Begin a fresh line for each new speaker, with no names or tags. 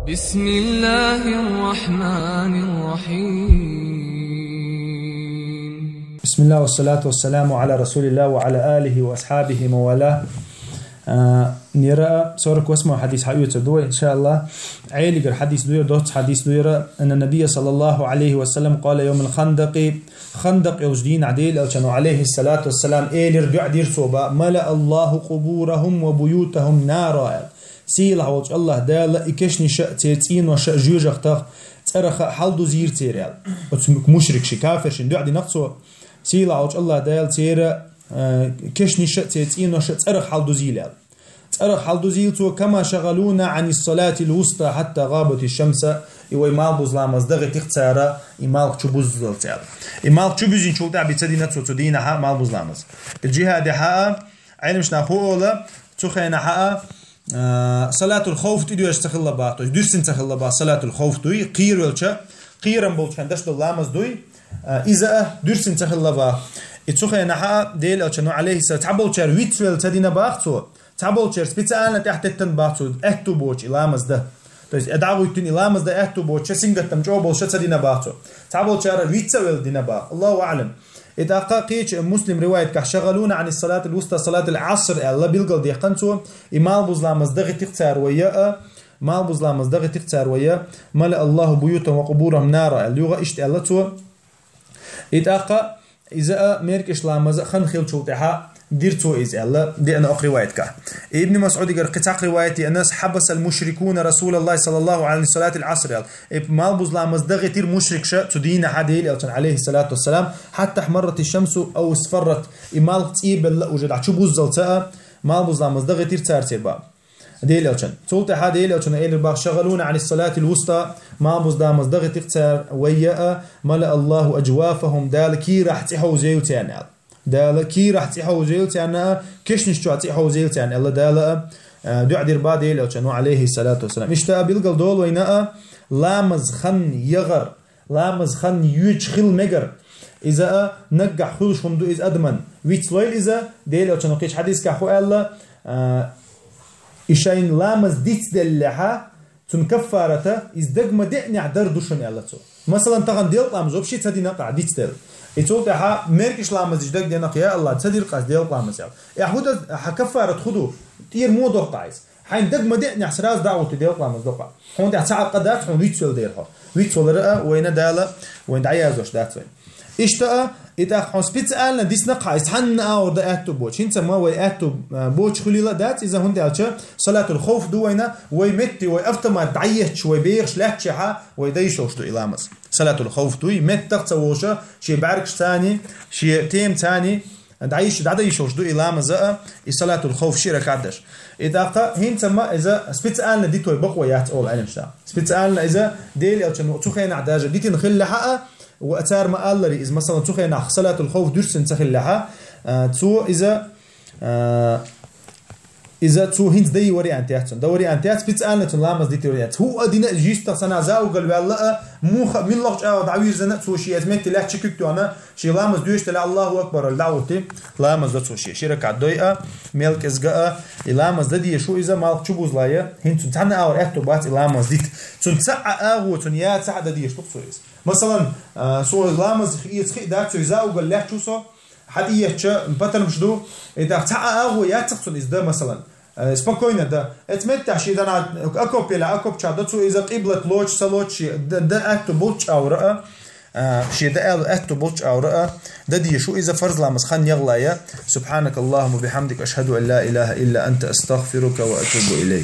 بسم الله الرحمن الرحيم.
بسم الله والصلاة والسلام على رسول الله وعلى آله وأصحابه موالاه. نرى سورك واسمه حديث حيوت دوي إن شاء الله. عيلي حديث دوي دوت حديث دوي أن النبي صلى الله عليه وسلم قال يوم الخندق خندق يوجدين عديل ألشانو عليه الصلاة والسلام إيلر دعدير صوبا ملأ الله قبورهم وبيوتهم نارا سيلا وجه الله دال إكشني شاء تيتين وشاء جوجخ تخ ترخ حلدو زير تيريال وتسمك مشرك شي كافر شي دعدي نقصو سيلا وجه الله دال تير كشني شاء تيتين وشاء ترخ حلدو زيلال ترخ حلدو زيلتو كما شغلونا عن الصلاة الوسطى حتى غابت الشمس إيوه إمال بوزلام أصدغي تختارة إمال تشبوز زلتال إمال تشبوزين شولتا بيتسدينة تودينا حق مال بوزلامز الجهة دي حقا عينمش ناخوه تخينا حقا صلاة الخوف تدو يستخل باطو درسن تخل با صلاة الخوف دوي قير ولچا قيرن بولچ كان دشت اللامز دوي إذا درسن تخل با اتخينا حقا ديل ألچنو عليه السلام تعبولچر ويتفل تدينا باختو تعبولچر سبيتسالنا تحت التن باختو اهتو بوچ إلامز ده то есть أدعوتني إلامز ده اهتو بوچ سنگتم جوابول شت تدينا باختو تعبولچر ويتفل دينا با الله أعلم إذا قاقيش مسلم رواية كشغلونا عن الصلاة الوسطى صلاة العصر الله بيلقل دي قنتو إمال بوزلا مصدغي تختار ويا مال بوزلا مصدغي تختار ويا ملأ الله بيوتهم وقبورهم نارا اللغة إشت ألتو إذا إذا ميركش لامز خنخيل شوتها ديرتو إز الله دي أنا أقري روايتك ابن مسعود يقول قطع روايتي الناس حبس المشركون رسول الله صلى الله عليه صلاة العصر مال بوزلا مصدغي تير مشرك شا تدين حديل عليه الصلاة والسلام حتى احمرت الشمس أو اصفرت إمال تيب الله وجد عشو بوزلتها مال بوزلا مصدغي تير تارتير با ديل أوشن صوت حديل أوشن إيل الباغ شغلونا عن الصلاة الوسطى ما بوزلا مصدغي تختار ويا ملأ الله أجوافهم دال كي راح تحو زيو تانال دال كي راح تحو زيو تانا كيش نشتو تحو زيو تان الله دال دعدير باديل أوشن عليه الصلاة والسلام اشتاء بيلقل دول ويناء لامز خن يغر لامز خن يجخل مجر إذا نجح خلش هم دو إز أدمن ويتسلويل إذا ديل أوشن قيش حديث كحو الله إشاين لامز ديت دلها تنكفارته إزدقم دعني عدر دوشن يالتو مثلا تغن ديل لامز وبشي تدي نقع ديت دل إتولتها ميركش لامز إجدق دي نقع يا الله تدير قاس ديل لامز يال يحود حكفارة خدو تير مو دوقعيس حين دقم دعني حسراز دعوة ديل لامز دوقع هون دي حساعد قدات هون ويتسول ديرها ويتسول رأى وين دالة وين دعيازوش دات وين إشتاء إذا حسبت ألنا ديس نقع إسحن أو ده أتو بوش هنت ما وي أتو بوش خليلا دات إذا هندي على صلاة الخوف دوينا ويمتي ويأفتما دعيه شوي بيرش لحشها ويديشوش دو إلامس صلاة الخوف دوي مت تقصوشة شيء بعركش ثاني شيء تيم ثاني دعيشوش دو إلامس صلاة الخوف شيء ركعدش إذا هنت ما إذا سبت ألنا دي توي بقوى يات أول علمشتا سبت ألنا إذا ديل أو شنو تخين عداجة دي تنخل لحقه وأتار ما الله إذا مثلا تخينا صلاة الخوف درسن تخلها تو إذا تو هنت دي وري أنتيات دوري أنتيات بتسألنا تلامز دي توريات هو أدينا جيست صنع زاو قال والله مو من الله جاء دعوير زنا تو شيء أزمت لا تشكك تو أنا شيء لامز دويش تلا الله أكبر الدعوة لامز تو شيء شركة دوية ملك إزجاء لامز دي شو إذا مالك شبوز لاية هنت تنا أو أكتوبات لامز ديت تنسع أو تنيات سعد دي شو بسويس مثلا سو لامز يتخي دات زاو قال لا شو صو حديه بطل مشدو إذا تع أو ياتقصن إذا مثلا спокойно да اتمتع شي انا اكوب لا اكوب تشادتو اذا قبلة لوش سلوش ده اكتو بوتش او رأى شي ده اكتو بوتش او رأى ده دي شو اذا فرض لامس خن يغلايا سبحانك اللهم وبحمدك اشهد ان لا اله الا انت استغفرك واتوب اليك